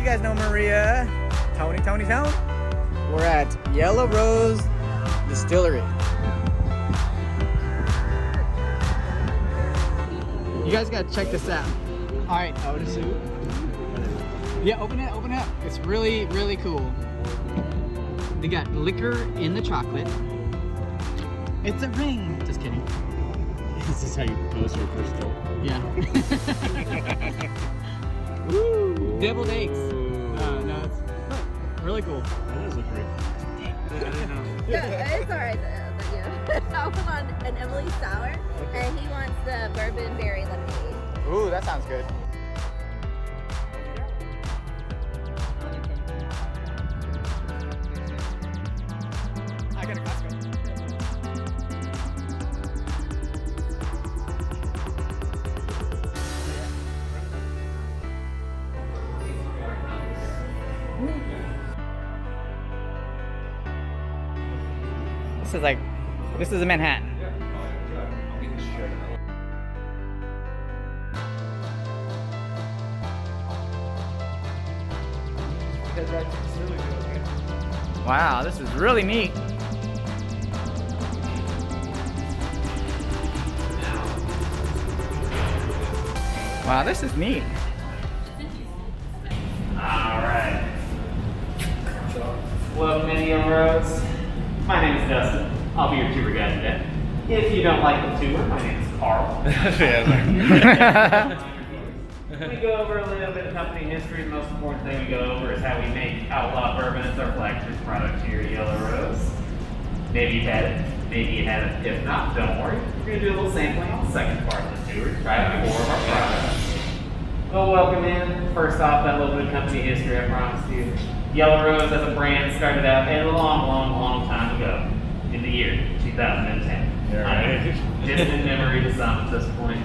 guys know Maria. Tony. We're at Yellow Rose Distillery. You guys gotta check this out. All right, yeah, open it up. It's really, really cool. They got liquor in the chocolate. It's a ring. Just kidding. This is how you pose your first dope. Yeah. Woo! Deviled eggs. No, it's really cool. That does look great. Yeah, it's alright. I was on an Emily Sour, and he wants the bourbon berry lemonade. Ooh, that sounds good. I got a Costco. This is a Manhattan. Wow, this is really neat. Wow, this is neat. Alright. Welcome to Yellow Rose. My name is Dustin. I'll be your tour guide today. If you don't like the tour, my name is Carl. We go over a little bit of company history. The most important thing we go over is how we make Outlaw bourbon. It's our flagship product here at Yellow Rose. Maybe you've had it, maybe you haven't. If not, don't worry. We're going to do a little sampling on the second part of the tour. Try out more of our products. Well, welcome in. First off, that little bit of company history I promised you. Yellow Rose as a brand started out a long time ago in the year 2010. Distant memory to some at this point.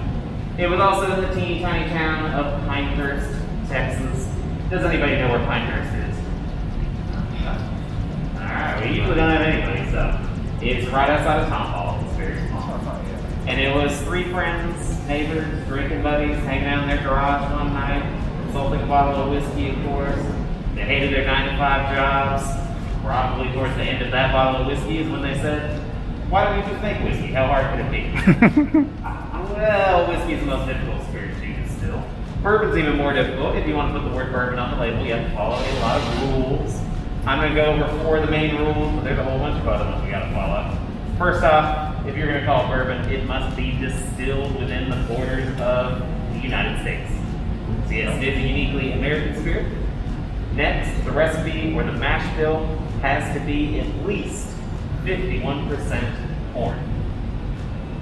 It was also in the teeny tiny town of Pinehurst, Texas. Does anybody know where Pinehurst is? Alright, we usually don't have anybody, so it's right outside of Tomball. It's very small. And it was three friends, neighbors, drinking buddies, hanging out in their garage one night, consulting a bottle of whiskey, of course. They hated their 9-to-5 jobs. Probably towards the end of that bottle of whiskey is when they said, why don't we just make whiskey? How hard could it be? Well, whiskey is the most difficult spirit to distill. Bourbon's even more difficult. If you want to put the word bourbon on the label, you have to follow a lot of rules. I'm going to go over 4 of the main rules, but there's a whole bunch of other ones we got to follow. First off, if you're going to call it bourbon, it must be distilled within the borders of the United States. See, it is a uniquely American spirit. Next, the recipe or the mash bill has to be at least 51% corn.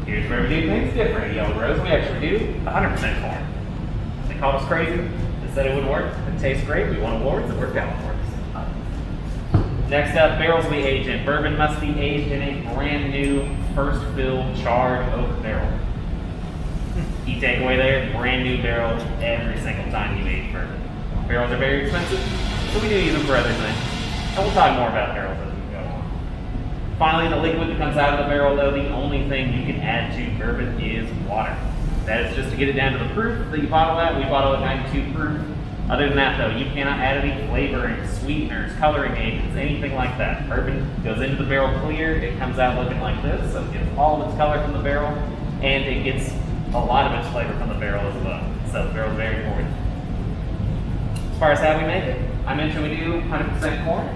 Here's where we do things different at Yellow Rose. We actually do 100% corn. They called us crazy. They said it wouldn't work. It tastes great. We won awards. It worked out for us. Next up, barrels we age in. Bourbon must be aged in a brand new, first fill charred oak barrel. Key takeaway there, brand new barrel every single time you age bourbon. Barrels are very expensive, so we do use them for other things. And we'll talk more about barrels as we go on. Finally, the liquid that comes out of the barrel, though, the only thing you can add to bourbon is water. That is just to get it down to the proof that you bottle at. We bottle at 92 proof. Other than that, though, you cannot add any flavoring, sweeteners, coloring agents, anything like that. Bourbon goes into the barrel clear. It comes out looking like this, so it gets all of its color from the barrel, and it gets a lot of its flavor from the barrel as well. So the barrel is very important. As far as how we make it, I mentioned we do 100% corn.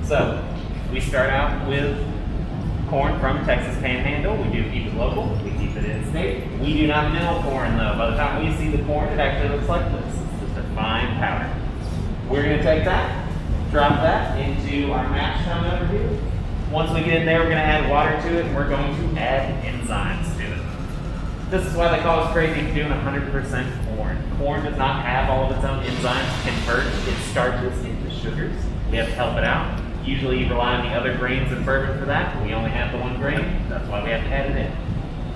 So we start out with corn from Texas Panhandle. We do keep it local. We keep it in state. We do not mill corn, though. By the time we see the corn, it actually looks like this. It's just a fine powder. We're going to take that, drop that into our mash tun over here. Once we get in there, we're going to add water to it, and we're going to add enzymes to it. This is why they call us crazy for doing 100% corn. Corn does not have all of its own enzymes to convert its starches into sugars. We have to help it out. Usually you rely on the other grains in bourbon for that. We only have the one grain. That's why we have to add it in.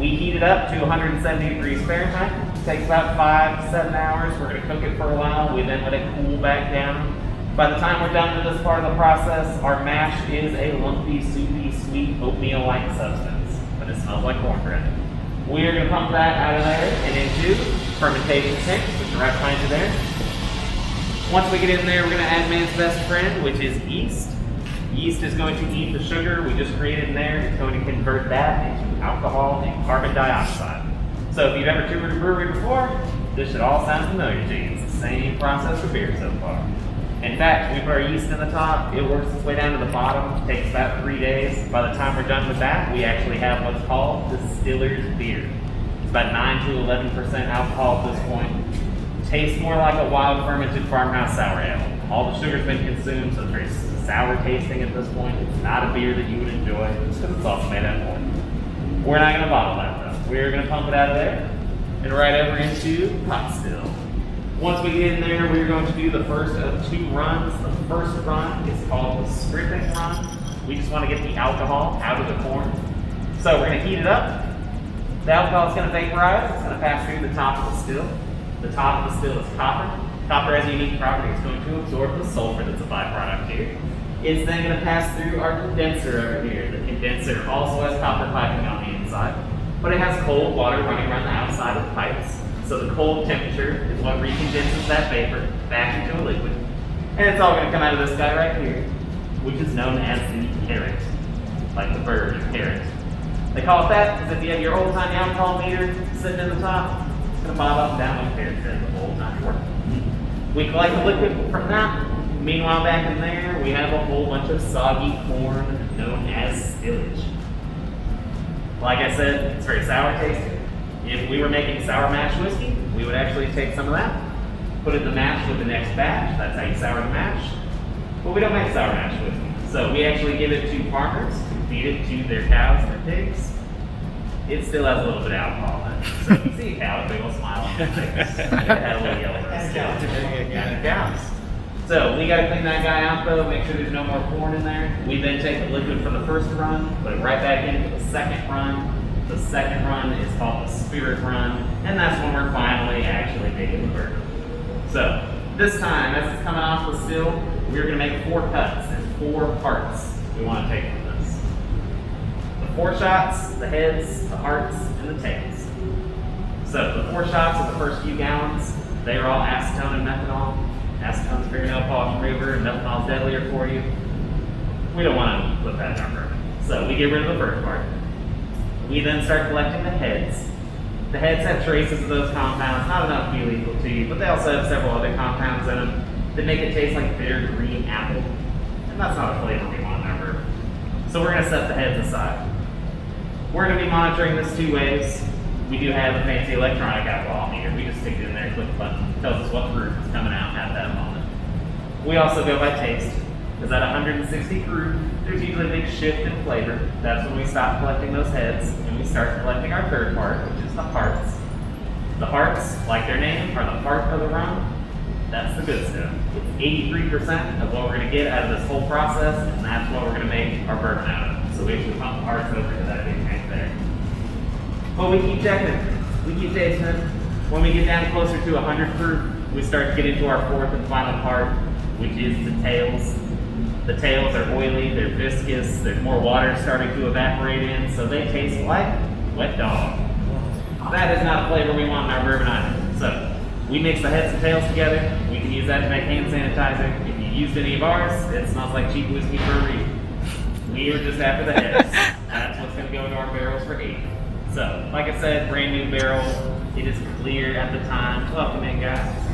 We heat it up to 170 degrees Fahrenheit. It takes about 5 to 7 hours. We're going to cook it for a while. We then let it cool back down. By the time we're done with this part of the process, our mash is a lumpy, soupy, sweet, oatmeal-like substance. But it smells like cornbread. We're going to pump that out of there and into fermentation tanks, which are right behind you there. Once we get in there, we're going to add man's best friend, which is yeast. Yeast is going to eat the sugar we just created in there. It's going to convert that into alcohol and carbon dioxide. So if you've ever toured a brewery before, this should all sound familiar to you. It's the same process for beer so far. In fact, we put our yeast in the top, it works its way down to the bottom, it takes about 3 days. By the time we're done with that, we actually have what's called distiller's beer. It's about 9 to 11% alcohol at this point. Tastes more like a wild fermented farmhouse sour ale. All the sugar's been consumed, so it's very sour tasting at this point. It's not a beer that you would enjoy, just because it's also made out of corn. We're not going to bottle that though. We're going to pump it out of there and right over into pot still. Once we get in there, we're going to do the first of 2 runs. The first run is called the stripping run. We just want to get the alcohol out of the corn. So we're going to heat it up. The alcohol is going to vaporize. It's going to pass through the top of the still. The top of the still is copper. Copper has a unique property. It's going to absorb the sulfur that's a byproduct here. It's then going to pass through our condenser over here. The condenser also has copper piping on the inside, but it has cold water running around the outside of the pipes. So the cold temperature is what recondenses that vapor back into a liquid. And it's all going to come out of this guy right here, which is known as the carrot, like the bird carrot. They call it that because if you have your old-timey alcohol meter sitting in the top, it's going to bob up and down like carrot says the whole time you work. We collect the liquid from that. Meanwhile, back in there, we have a whole bunch of soggy corn known as stillage. Like I said, it's very sour tasting. If we were making sour mash whiskey, we would actually take some of that, put it in the mash with the next batch. That's how you sour the mash. But we don't make sour mash whiskey. So we actually give it to farmers who feed it to their cows and their pigs. It still has a little bit of alcohol in it. So if you see a cow, a big old smile on their face. It had a little yellow rose still. And cows. So we got to clean that guy out though, make sure there's no more corn in there. We then take the liquid from the first run, put it right back in for the second run. The second run is called the spirit run, and that's when we're finally actually making the bourbon. So this time, as it's coming off the still, we're going to make 4 cuts. There's 4 parts we want to take from this. The 4 shots, the heads, the hearts, and the tails. So the 4 shots of the first few gallons, they are all acetone and methanol. Acetone's fingernail polish remover, and methanol's deadlier for you. We don't want to put that in our bourbon. So we get rid of the first part. We then start collecting the heads. The heads have traces of those compounds, not enough to be lethal to you, but they also have several other compounds in them that make it taste like bitter green apple. And that's not a flavor we want in our bourbon. So we're going to set the heads aside. We're going to be monitoring this 2 ways. We do have a fancy electronic alcohol meter. We just stick it in there, click the button, it tells us what proof is coming out at that moment. We also go by taste, because at 160 proof, there's usually a big shift in flavor. That's when we stop collecting those heads and we start collecting our third part, which is the hearts. The hearts, like their name, are the heart of the rum. That's the good stuff. It's 83% of what we're going to get out of this whole process, and that's what we're going to make our bourbon out of. So we actually pump the hearts over to that big tank there. But we keep checking it. We keep tasting it. When we get down closer to 100 proof, we start to get into our 4th and final part, which is the tails. The tails are oily, they're viscous, there's more water starting to evaporate in, so they taste like wet dog. That is not a flavor we want in our bourbon either. So we mix the heads and tails together. We can use that to make hand sanitizer. If you used any of ours, it smells like cheap whiskey for a reason. We are just after the heads. That's what's going to go into our barrels for aging. So, like I said, brand new barrel. It is clear at the time. Welcome in, guys.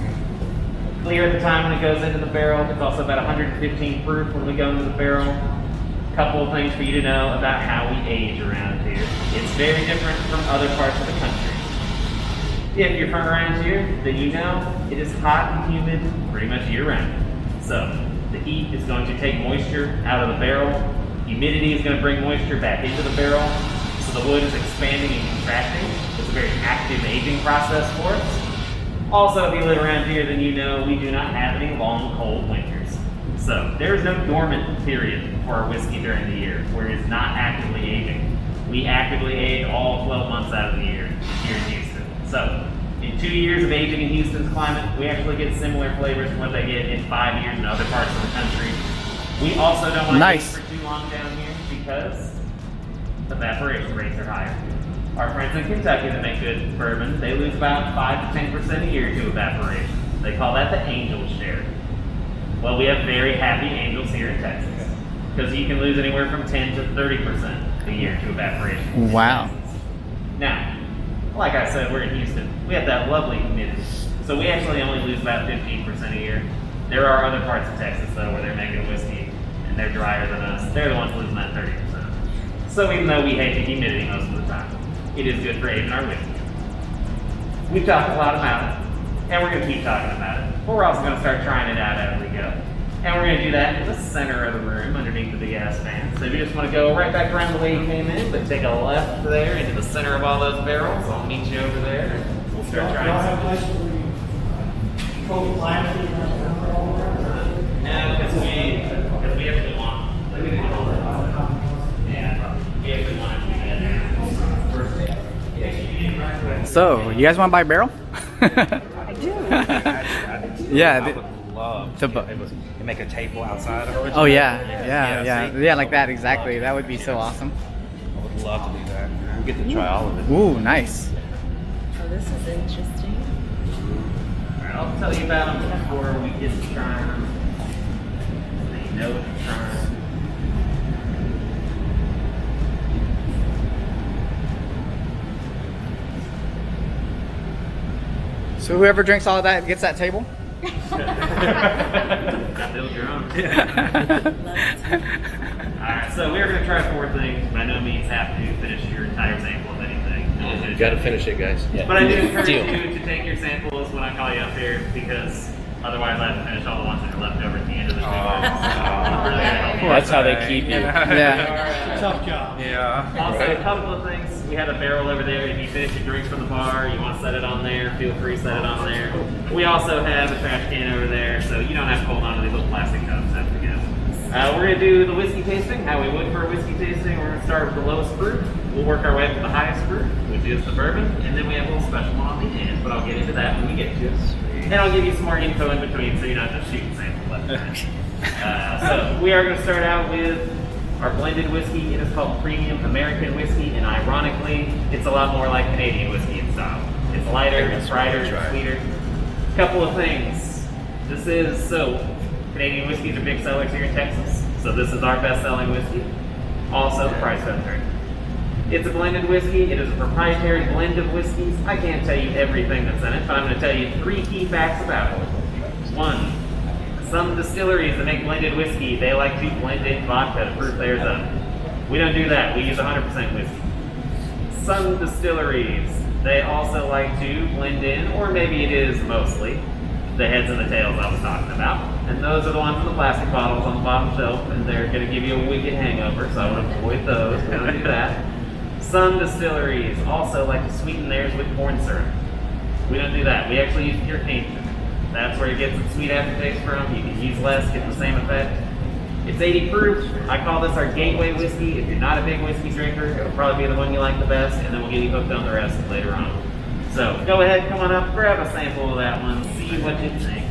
Clear at the time when it goes into the barrel. It's also about 115 proof when we go into the barrel. A couple of things for you to know about how we age around here. It's very different from other parts of the country. If you're from around here, then you know it is hot and humid pretty much year round. So the heat is going to take moisture out of the barrel. Humidity is going to bring moisture back into the barrel. So the wood is expanding and contracting. It's a very active aging process for us. Also, if you live around here, then you know we do not have any long, cold winters. So there is no dormant period for our whiskey during the year where it is not actively aging. We actively age all 12 months out of the year here in Houston. So in 2 years of aging in Houston's climate, we actually get similar flavors to what they get in 5 years in other parts of the country. We also don't want to age for too long down here because evaporation rates are higher. Our friends in Kentucky that make good bourbon, they lose about 5 to 10% a year to evaporation. They call that the angel share. Well, we have very happy angels here in Texas because you can lose anywhere from 10 to 30% a year to evaporation. Wow. Now, like I said, we're in Houston. We have that lovely humidity. So we actually only lose about 15% a year. There are other parts of Texas, though, where they're making whiskey and they're drier than us. They're the ones losing that 30%. So even though we hate the humidity most of the time, it is good for aging our whiskey. We've talked a lot about it, and we're going to keep talking about it. But we're also going to start trying it out as we go. And we're going to do that in the center of the room underneath the big ass fan. So if you just want to go right back around the way you came in, but take a left there into the center of all those barrels, I'll meet you over there and we'll start trying some. No, because we actually want. Yeah, we actually want to do that. So, you guys want to buy a barrel? I do. Yeah. I would love to to make a table outside of it. Oh yeah, see? yeah, like that exactly. That would be so awesome. I would love to do that. We get to try all of it. Ooh, nice. Oh, this is interesting. Alright, I'll tell you about them before we get to trying them. So you know what you're trying. So whoever drinks all of that gets that table? Build your own. Alright, so we're going to try 4 things. By no means have to finish your entire sample of anything. You gotta finish it, guys. Yeah. But I do encourage you to take your samples when I call you up here because otherwise I have to finish all the ones that are left over at the end of the show. That's how they keep you. Yeah. Tough job. Yeah. Also, a couple of things. We have a barrel over there. If you finish your drinks from the bar, you want to set it on there, feel free to set it on there. We also have a trash can over there, so you don't have to hold on to these little plastic cups after we go. We're going to do the whiskey tasting, how we would for a whiskey tasting. We're going to start with the lowest fruit. We'll work our way up to the highest fruit, which is the bourbon, and then we have a little special one on the end, but I'll get into that when we get to it. And I'll give you some more info in between so you're not just shooting samples left and right. So we are going to start out with our blended whiskey. It is called Premium American Whiskey, and ironically, it's a lot more like Canadian whiskey in style. It's lighter, it's brighter, it's sweeter. Couple of things. Canadian whiskeys are big sellers here in Texas, so this is our best-selling whiskey. Also, the price doesn't hurt. It's a blended whiskey. It is a proprietary blend of whiskeys. I can't tell you everything that's in it, but I'm going to tell you 3 key facts about it. 1, some distilleries that make blended whiskey, they like to blend in vodka to proof theirs up. We don't do that. We use 100% whiskey. Some distilleries, they also like to blend in, or maybe it is mostly, the heads and the tails I was talking about. And those are the ones in the plastic bottles on the bottom shelf, and they're going to give you a wicked hangover, so I would avoid those. Don't do that. Some distilleries also like to sweeten theirs with corn syrup. We don't do that. We actually use pure cane sugar. That's where it gets its sweet aftertaste from. You can use less, get the same effect. It's 80 proof. I call this our gateway whiskey. If you're not a big whiskey drinker, it'll probably be the one you like the best, and then we'll get you hooked on the rest later on. So go ahead, come on up, grab a sample of that one, see what you think.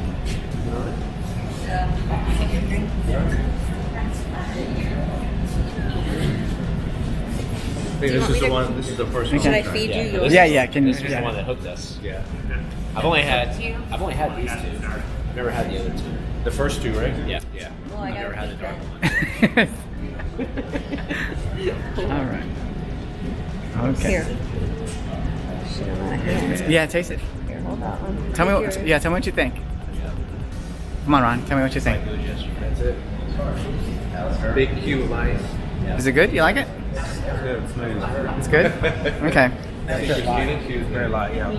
I think this is the one. This is the first one. Should I feed you yours? Yeah, can you? This is the one that hooked us. Yeah. I've only had these 2. Never had the other 2. The first 2, right? Yeah. Well, I I've never gotta had the feed dark them. one. All right. Okay. Here. Shit, I'm not here. Yeah, taste it. Here, hold that one. Tell me Yours. what. Yeah, tell me what you think. Come on, Ron. Tell me what you think. That's it. Big cube of ice. Is it good? You like it? Good. It's smooth. It's good. Okay. It's very light. Yeah.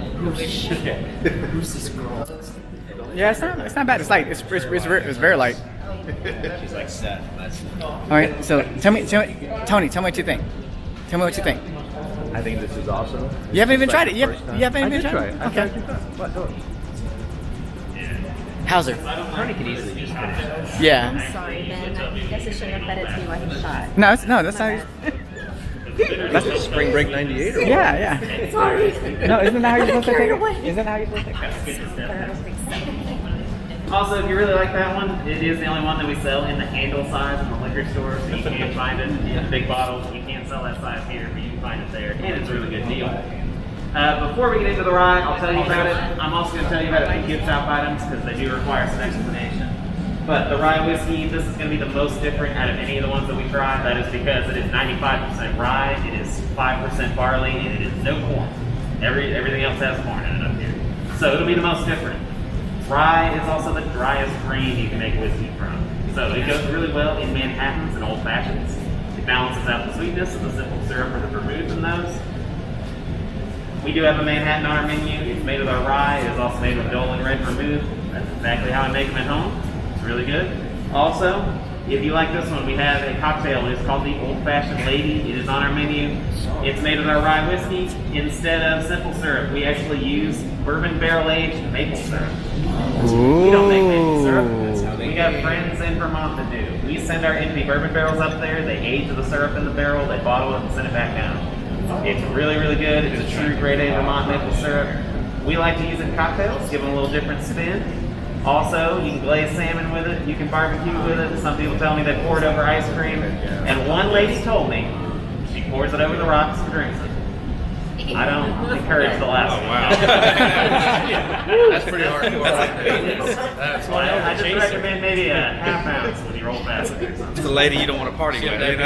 Yeah, it's not bad. It's light. It's very light. She's like set. All right. So tell me, Tony. Tell me what you think. Tell me what you think. I think this is awesome. You haven't even tried it. You haven't even tried it. I Okay. What? How's it? Tony could easily just finish it. Yeah. I'm sorry, Ben. I guess I shouldn't have fed it to you while he shot. No, that's not. That's Spring Break '98 or what? Yeah. Sorry. No, isn't that how you're supposed to take Carried it? away. Isn't that how you're supposed to take it? Also, if you really like that one, it is the only one that we sell in the handle size in the liquor store, so you can find it in big bottles. We can't sell that size here, but you can find it there, and it's a really good deal. Before we get into the rye, I'll tell you about it. I'm also going to tell you about a few gift shop items because they do require some explanation. But the rye whiskey, this is going to be the most different out of any of the ones that we tried. That is because it is 95% rye, it is 5% barley, and it is no corn. Everything else has corn in it up here. So it'll be the most different. Rye is also the driest grain you can make whiskey from. So it goes really well in Manhattans and Old Fashions. It balances out the sweetness of the simple syrup or the vermouth in those. We do have a Manhattan on our menu. It's made with our rye. It is also made with Dolan Red Vermouth. That's exactly how I make them at home. It's really good. Also, if you like this one, we have a cocktail. It's called the Old Fashioned Lady. It is on our menu. It's made with our rye whiskey. Instead of simple syrup, we actually use bourbon barrel aged maple syrup. We don't make maple syrup. We got friends in Vermont that do. We send our empty bourbon barrels up there. They age the syrup in the barrel. They bottle it and send it back down. It's really, really good. It's a true grade A Vermont maple syrup. We like to use it in cocktails, give them a little different spin. Also, you can glaze salmon with it. You can barbecue with it. Some people tell me they pour it over ice cream. And one lady told me she pours it over the rocks and drinks it. I don't encourage the last one. Wow. That's pretty hardcore. That's Well, I just recommend maybe a half ounce with your old fashioned or something. It's a lady you don't want to party with, you know?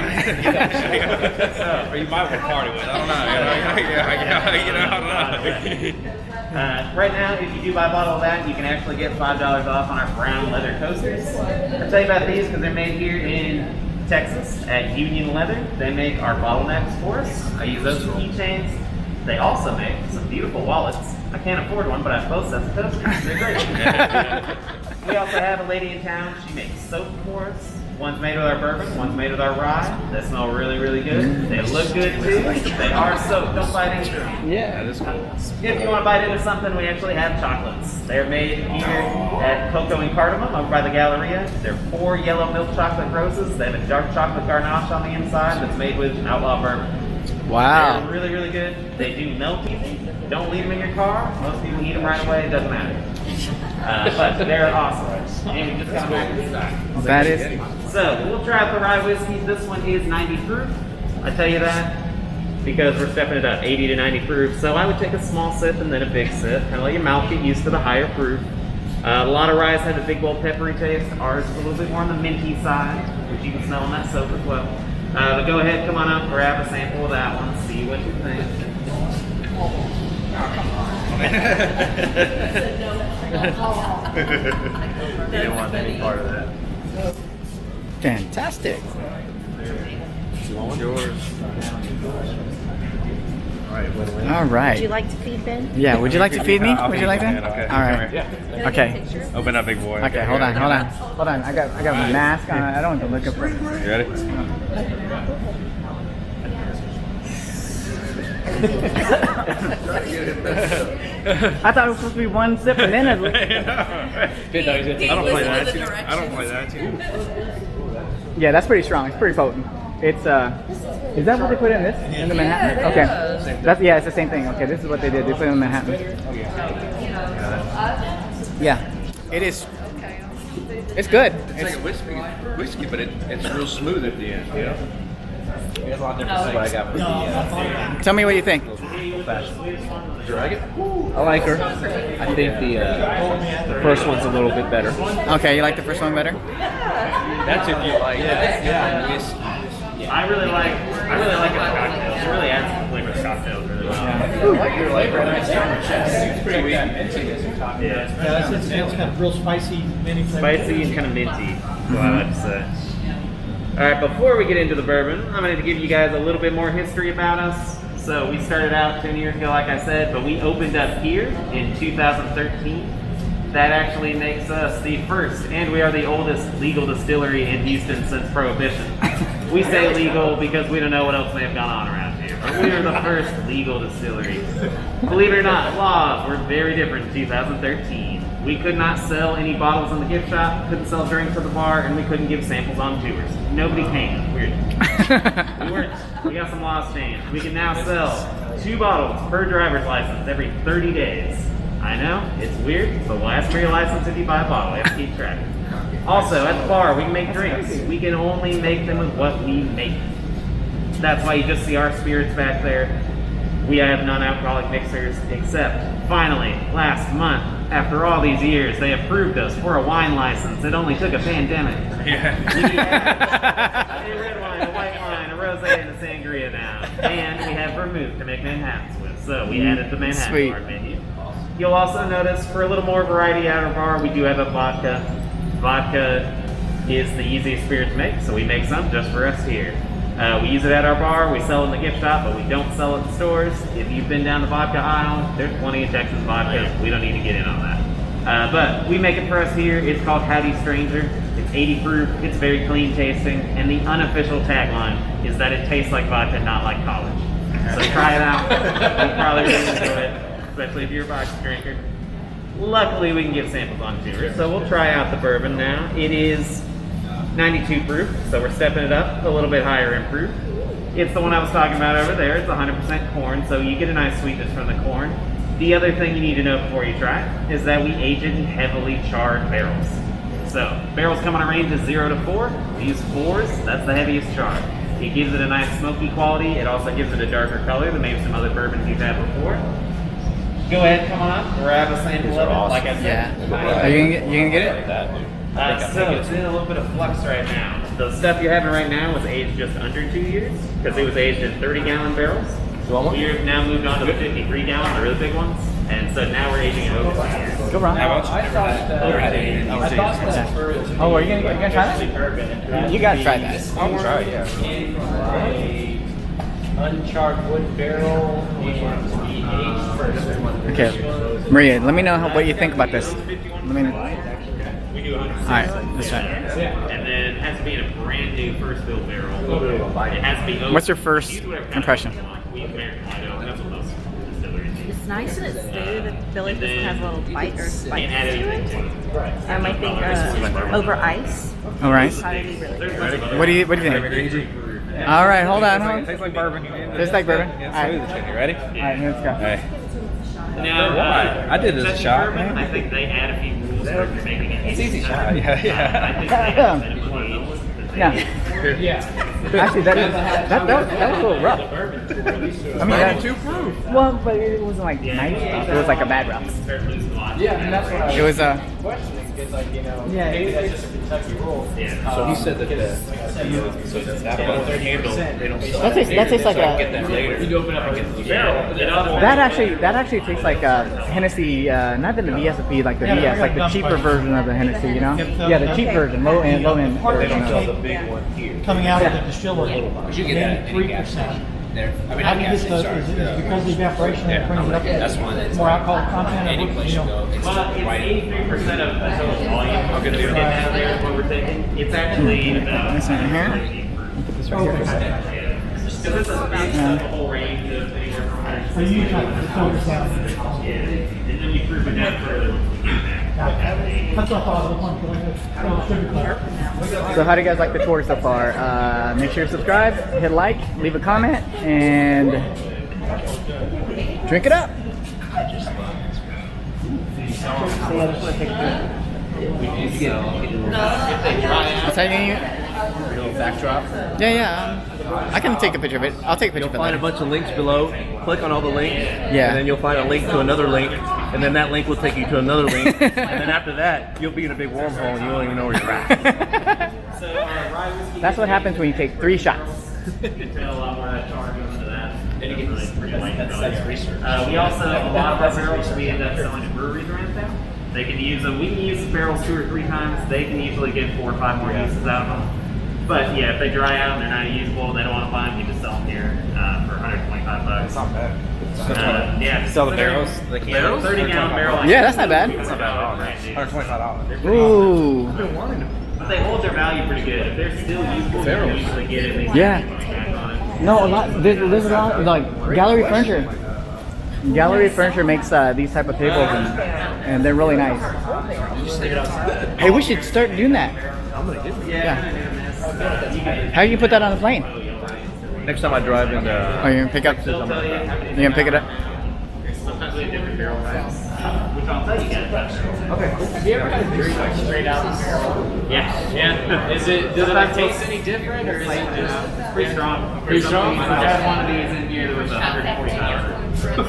Or you might want to party with. I don't know. Right now, if you do buy a bottle of that, you can actually get $5 off on our brown leather coasters. I'll tell you about these because they're made here in Texas at Union Leather. They make our bottlenecks for us. I use those for keychains. They also make some beautiful wallets. I can't afford one, but I have both sets of coasters. They're great. We also have a lady in town. She makes soap for us. One's made with our bourbon, one's made with our rye. They smell really, really good. They look good too. They are soap. Don't bite into them. Yeah. If you want to bite into something, we actually have chocolates. They're made here at Cocoa and Cardamom over by the Galleria. They're 4 yellow milk chocolate roses. They have a dark chocolate ganache on the inside that's made with Outlaw bourbon. Wow. They're really, really good. They do melt easy. Don't leave them in your car. Most people eat them right away. It doesn't matter. But they're awesome. And we just got them. That is. So we'll try out the rye whiskey. This one is 90 proof. I tell you that because we're stepping it up 80 to 90 proof. So I would take a small sip and then a big sip. Kind of let your mouth get used to the higher proof. A lot of ryes have a big, bold, peppery taste. Ours is a little bit more on the minty side, which you can smell in that soap as well. But go ahead, come on up, grab a sample of that one, see what you think. You don't want any part of that. Fantastic. Yours. All right. Would you like to feed Ben? Yeah, would you like to feed me? Would you like that? Okay. All right. Can I Okay. take a picture? Open up, big boy. Okay, hold on. I got my mask on. I don't want to look up. You ready? I thought it was supposed to be one sip and then it. I don't play that. I don't play that. Yeah, that's pretty strong. It's pretty potent. It's is that what they put in this? In the Manhattan? Okay. That's it's the same thing. Okay, this is what they did. They put it in Manhattan. Yeah. It is. It's good. It's like a whiskey, but it's real smooth at the end. Yeah. It's a lot different than what I got from the Tell me what you think. old-fashioned. Did you like it? I like her. I think the first one's a little bit better. Okay, you like the first one better? That's if you like. Yeah. I really like it in cocktails. It really adds to the flavor of cocktails really well. I like your flavor. It's pretty sweet. Yeah, It's kind of real spicy, mini flavor. spicy and kind of minty, is what I like to say. All right, before we get into the bourbon, I'm going to give you guys a little bit more history about us. So we started out 10 years ago, like I said, but we opened up here in 2013. That actually makes us the first, and we are the oldest legal distillery in Houston since Prohibition. We say legal because we don't know what else may have gone on around here, but we are the first legal distillery. Believe it or not, laws were very different in 2013. We could not sell any bottles in the gift shop, couldn't sell drinks at the bar, and we couldn't give samples on tours. Nobody came. Weird. We got some laws changed. We can now sell 2 bottles per driver's license every 30 days. I know, it's weird, but we'll ask for your license if you buy a bottle. We have to keep track. Also, at the bar, we can make drinks. We can only make them with what we make. That's why you just see our spirits back there. We have non-alcoholic mixers except Finally, last month, after all these years, they approved us for a wine license. It only took a pandemic. Yeah. A red wine, a white wine, a rosé, and a sangria now. And we have vermouth to make Manhattans with. So we added the Manhattan Sweet. to our menu. You'll also notice for a little more variety at our bar, we do have a vodka. Vodka is the easiest spirit to make, so we make some just for us here. We use it at our bar, we sell it in the gift shop, but we don't sell it in stores. If you've been down the vodka aisle, there's plenty of Texas vodkas. We don't need to get in on that. But we make it for us here. It's called Howdy Stranger. It's 80 proof, it's very clean tasting, and the unofficial tagline is that it tastes like vodka, not like college. So try it out. You'll probably really enjoy it, especially if you're a vodka drinker. Luckily, we can give samples on tour, so we'll try out the bourbon now. It is 92 proof, so we're stepping it up a little bit higher in proof. It's the one I was talking about over there. It's 100% corn, so you get a nice sweetness from the corn. The other thing you need to know before you try it is that we age it in heavily charred barrels. So barrels come on a range of 0 to 4. We use 4s. That's the heaviest char. It gives it a nice smoky quality. It also gives it a darker color than maybe some other bourbons you've had before. Go ahead, come on up, grab a sample of it. Like I said, Yeah. Are you gonna get it? so it's in a little bit of flux right now. The stuff you're having right now was aged just under 2 years because it was aged in 30-gallon barrels. We've now moved on to the 53-gallon, the really big ones, and so now we're aging it over 2 years. Go wrong. How about you never had it? Oh, are you gonna try that? You gotta try that. I'll try it, yeah. Uncharred wood barrel and be aged first. Okay, Maria, let me know what you think about this. Let me know. We do 100%. All right, let's try it. And then it has to be in a brand new first fill barrel. It has to be open. What's your first Use whatever kind of impression? you want. We American white oak, that's what most distilleries use. It's nice and it's smooth. I feel like And this one has a then little bite or Can't spice add to anything it. to it. I might think over ice. All right. Probably be really There's good. lots of other What do you think? All right, hold on. Tastes like bourbon. Tastes like bourbon. Yeah, All right. smooth as shit. You ready? All right, let's go. Hey. Now, Why? I did this Texas shot, bourbon, man. I think they add a few rules for if you're making it. It's easy shot. I Yeah, think yeah. they have minimum age that they Yeah. Actually, that was a little rough. I mean, that, 92 proof. well, but it wasn't like nice. It was like a bad rough. start losing a lot. Yeah, and that's what I It was questioning because, like, you know, Yeah. maybe that's just a Kentucky rule. Yeah. So he said that so that handle, they don't that tastes like get a. that later. You open up a barrel. That actually tastes like Hennessy, not the VSOP, like the VS, like the cheaper version of the Hennessy, you know? Yeah, the cheap version, low end version of it. big one here. Coming out of the distillery. But you get that in any gas 3%. there. I mean, How not do you gas get the, station, is sorry. it because of the evaporation that brings it up? That's one. More alcohol content? Any or what, place you you know? go, it's Well, it's right. 83% of the total volume. I'll get that we're the- getting out of there is what we're taking. It's actually about This one here. 38%. Put this right here. Because this is a whole range of anywhere from 100 So you try to filter down. Yeah, and then we prove it down further once we get there. That's what I thought. I was wondering, like, sugar clear. So how do you guys like the tour so far? Make sure to subscribe, hit like, leave a comment, and drink it up. That's how you Backdrop. Yeah. I can take a picture of it. I'll take a picture You'll of find a it. bunch of links below. Click on all the links. Yeah. And then you'll find a link to another link. And then that link will take you to another link. And then after that, you'll be in a big wormhole and you won't even know where you're at. So our rye whiskey. That's what happens when you take 3 shots. You can tell a lot more of that char goes into that. And you get this that's research. We also, a lot of our barrels we end up selling to breweries around town. They can use them. We can use the barrels 2 or 3 times. They can usually get 4 or 5 more uses out of them. But yeah, if they dry out and they're not usable, they don't want to buy them. We just sell them here for $125. It's not bad. Yeah. Sell the So they're- barrels, the they're cans? 30-gallon barrel. Yeah, that's not bad. That's not bad at all. $125. Ooh. But they hold their value pretty good. If they're still usable, you can usually get it. They Yeah. can back on it. No, a lot. There's a lot like Gallery Furniture. Gallery Furniture makes these type of tables, and they're really nice. Hey, we should start doing that. Yeah. How do you put that on the plane? Next time I drive into Are you gonna pick up? You gonna pick it up? Sometimes we have different barrel types, which I'll tell you guys about. Okay. Have you ever had a drink like straight out of the barrel? Yeah. Yeah. Does it like taste any different or is it just Pretty strong. Pretty strong? We had one of these in here that was 145. So,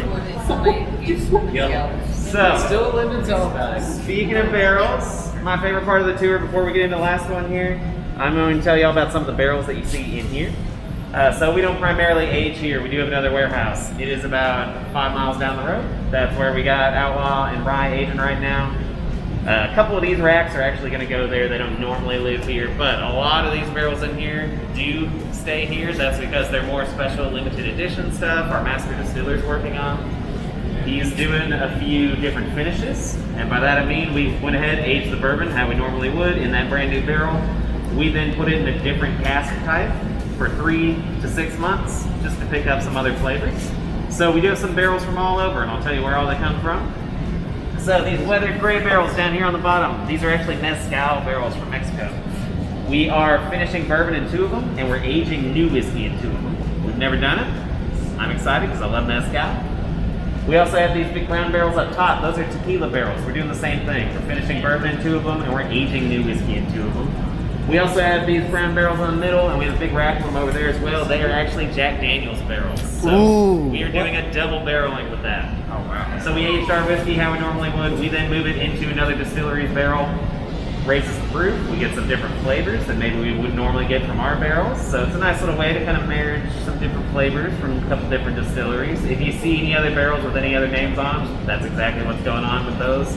Still a lemon tell bag. speaking of barrels, my favorite part of the tour before we get into the last one here, I'm going to tell you all about some of the barrels that you see in here. So we don't primarily age here. We do have another warehouse. It is about 5 miles down the road. That's where we got Outlaw and Rye aging right now. A couple of these racks are actually going to go there. They don't normally live here, but a lot of these barrels in here do stay here. That's because they're more special limited edition stuff our master distiller's working on. He's doing a few different finishes, and by that I mean we went ahead, aged the bourbon how we normally would in that brand new barrel. We then put it in a different cask type for 3 to 6 months just to pick up some other flavors. So we do have some barrels from all over, and I'll tell you where all they come from. So these weathered gray barrels down here on the bottom, these are actually mezcal barrels from Mexico. We are finishing bourbon in 2 of them, and we're aging new whiskey in 2 of them. We've never done it. I'm excited because I love mezcal. We also have these big brown barrels up top. Those are tequila barrels. We're doing the same thing. We're finishing bourbon in 2 of them, and we're aging new whiskey in 2 of them. We also have these brown barrels in the middle, and we have a big rack of them over there as well. They are actually Jack Daniel's barrels. So we are doing a double barreling with that. Oh, wow. So we aged our whiskey how we normally would. We then move it into another distillery's barrel, raises the proof. We get some different flavors that maybe we would normally get from our barrels. So it's a nice little way to kind of marriage some different flavors from a couple different distilleries. If you see any other barrels with any other names on them, that's exactly what's going on with those.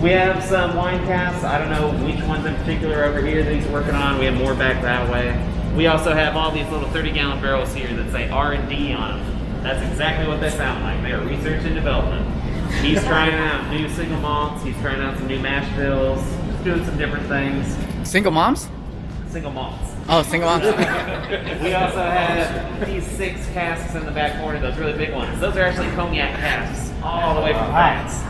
We have some wine casks. I don't know which ones in particular over here that he's working on. We have more back that way. We also have all these little 30-gallon barrels here that say R&D on them. That's exactly what they sound like. They are research and development. He's trying out new single malts. He's trying out some new mash bills. Just doing some different things. Single moms? Single malts. Oh, single moms. We also have these 6 casks in the back corner, those really big ones. Those are actually cognac casks, all the way from France.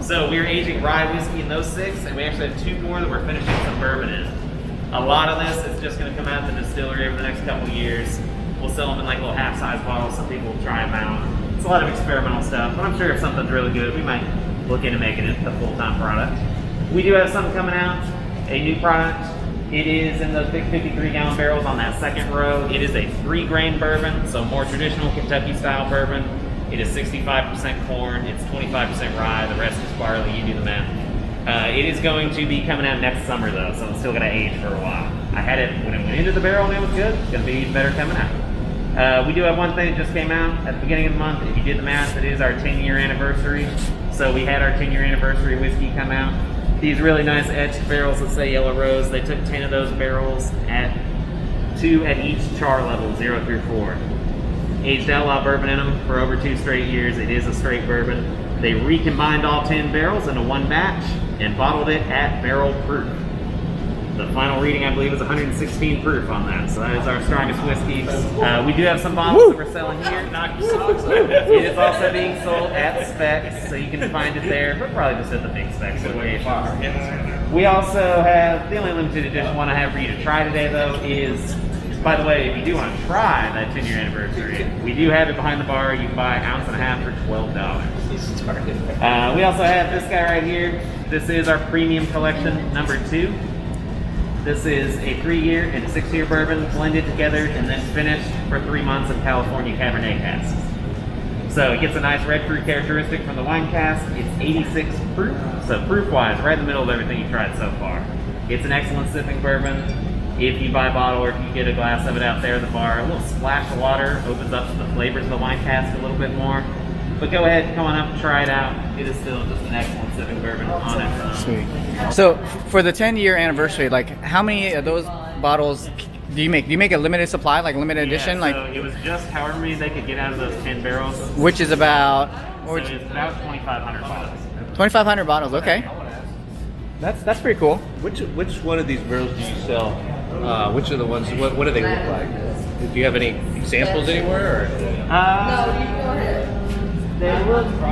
So we're aging rye whiskey in those 6, and we actually have 2 more that we're finishing some bourbon in. A lot of this is just going to come out of the distillery over the next couple of years. We'll sell them in like little half-size bottles so people will try them out. It's a lot of experimental stuff, but I'm sure if something's really good, we might look into making it a full-time product. We do have something coming out, a new product. It is in those big 53-gallon barrels on that second row. It is a 3-grain bourbon, so more traditional Kentucky-style bourbon. It is 65% corn, it's 25% rye, the rest is barley, you do the math. It is going to be coming out next summer though, so it's still going to age for a while. I had it when it went into the barrel and it was good. It's going to be even better coming out. We do have one thing that just came out at the beginning of the month. If you did the math, it is our 10-year anniversary. So we had our 10-year anniversary whiskey come out. These really nice etched barrels that say Yellow Rose, they took 10 of those barrels at 2 at each char level, 0 through 4. Aged Outlaw bourbon in them for over 2 straight years. It is a straight bourbon. They recombined all 10 barrels into one batch and bottled it at barrel proof. The final reading, I believe, is 116 proof on that. So that is our strongest whiskey. We do have some bottles that we're selling here. Knock your socks off. It is also being sold at Specs, so you can find it there, but probably just at the big Specs location. We also have, the only limited edition one I have for you to try today, though, is, by the way, if you do want to try that 10-year anniversary, we do have it behind the bar. You can buy 1.5 ounces for $12. We also have this guy right here. This is our premium collection, number 2. This is a 3-year and 6-year bourbon blended together and then finished for 3 months in California Cabernet casks. So it gets a nice red fruit characteristic from the wine cask. It's 86 proof, so proof-wise, right in the middle of everything you've tried so far. It's an excellent sipping bourbon. If you buy a bottle or if you get a glass of it out there at the bar, a little splash of water opens up the flavors of the wine cask a little bit more. But go ahead, come on up and try it out. It is still just an excellent sipping bourbon on its own. Sweet. So for the 10-year anniversary, like how many of those bottles do you make? Do you make a limited supply, like limited edition? So Like it was just however many they could get out of those 10 barrels. which is about So it's about 2,500 bottles. 2,500 bottles. Okay, that's pretty cool. Which one of these barrels do you sell? Which are the ones? What do they look like? Do you have any examples anywhere? Or? No, you go ahead. They look more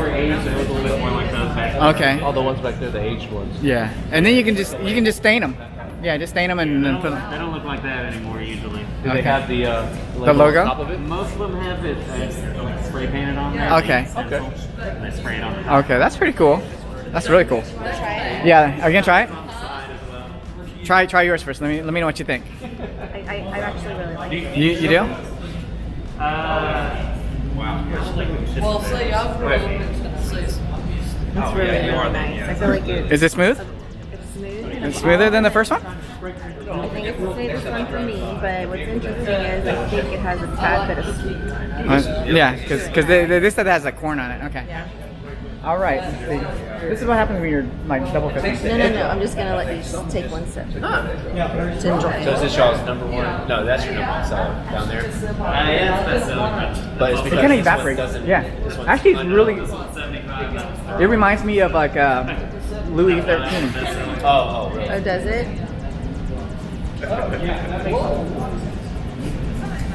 aged. They look a little bit more like those back there. Okay. All the ones back there, the aged ones. Yeah, and then you can just stain them. Yeah, just stain them and then put them. They don't look like that anymore usually. Do Okay. they have the logo? on top of it? Most of them have it spray painted on there. Okay. Okay. And they spray it on there. Okay, that's pretty cool. That's really cool. Try it. Yeah, are you gonna try it? Side as well. Try yours first. Let me know what you think. I actually really like it. You do? Well, say I've grown up in Tennessee. It's really, really nice. I feel like Is it smooth? it's smooth. It's smoother than the first one? I think it's the sweetest one for me, but what's interesting is I think it has a tad bit of sweet. Yeah, because they said it has like corn on it. Okay. Yeah. All right. See, this is what happens when you're like double fisting. No. I'm just gonna let you take one sip to enjoy. So is this y'all's number one? No, that's your number one seller down there. Yeah, it's best But it's It because kind of this one evaporates. doesn't- Yeah. this one's Actually, it's under- really. $75. It reminds me of like Louis 13. Oh, really? Oh, does it?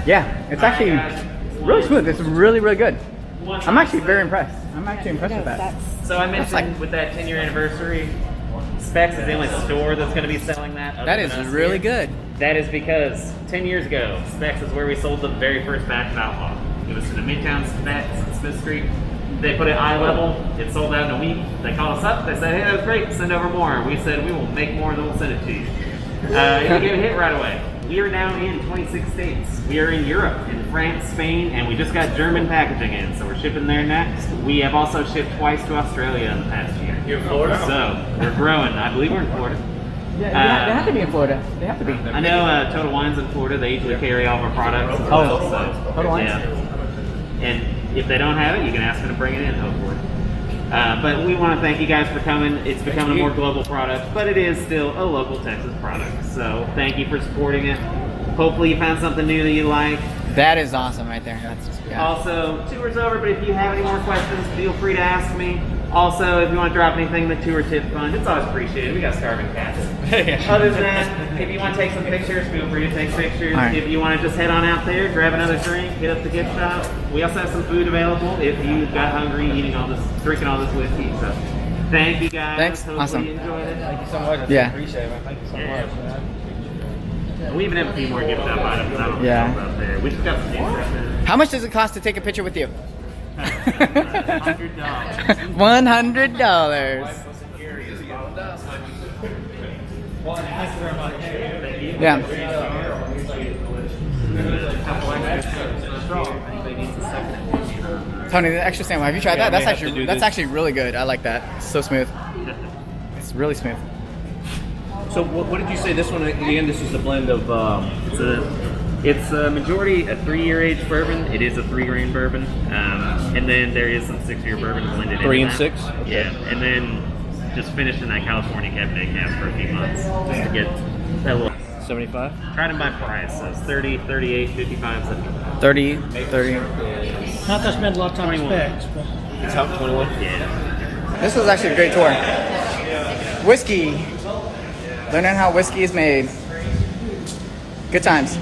Yeah, it's actually really smooth. It's really, really good. I'm actually very impressed. I'm actually impressed with that. So I mentioned with that 10-year anniversary, Specs is the only store that's going to be selling that. other That is than us really here. good. That is because 10 years ago, Specs is where we sold the very first batch of Outlaw. It was in the Midtown Specs on Smith Street. They put it eye level. It sold out in a week. They called us up. They said, hey, that was great. Send over more. We said, we will make more and then we'll send it to you. It gave a hit right away. We are now in 26 states. We are in Europe, in France, Spain, and we just got German packaging in, so we're shipping there next. We have also shipped twice to Australia in the past year. You're in Florida? So we're growing. I believe we're in Florida. Yeah, they have to be in Florida. They have to be. I know Total Wine's in Florida. They usually carry all of our products. As well, so, Total Wine's? Yeah. And if they don't have it, you can ask them to bring it in, hopefully. But we want to thank you guys for coming. It's becoming a more global product, but it is still a local Texas product. So thank you for supporting it. Hopefully you found something new that you like. That is awesome right there. That's, yeah. Also, tour's over, but if you have any more questions, feel free to ask me. Also, if you want to drop anything in the tour tip fund, it's always appreciated. We got starving cats. Other than that, if you want to take some pictures, feel free to take pictures. All right. If you want to just head on out there, grab another drink, hit up the gift shop. We also have some food available if you got hungry drinking all this whiskey. So, thank you guys. Thanks. Hopefully Awesome. you enjoyed it. Thank you so much. I Yeah. appreciate it, man. Thank you so much, man. We even have a few more gift shop items. I don't Yeah. know about there. We just got some new stuff there. How much does it cost to take a picture with you? $100. $100. Yeah. Tony, the extra sandwich. Have you tried that? I may have to do That's this. actually really good. I like that. It's so smooth. It's really smooth. So what did you say? This one at the end. This is a blend of. It's a majority a 3-year age bourbon. It is a 3-grain bourbon, and then there is some 6-year bourbon blended in. 3 and that. 6? Yeah, and then just finished in that California Cabernet cask for a few months just to get that little. 75. Try to buy price. So it's 30, 38, 55, 75. 30. Not to spend a lot of time on 21. specs, but It's out 21. Yeah. This was actually a great tour. Whiskey. Learning how whiskey is made. Good times.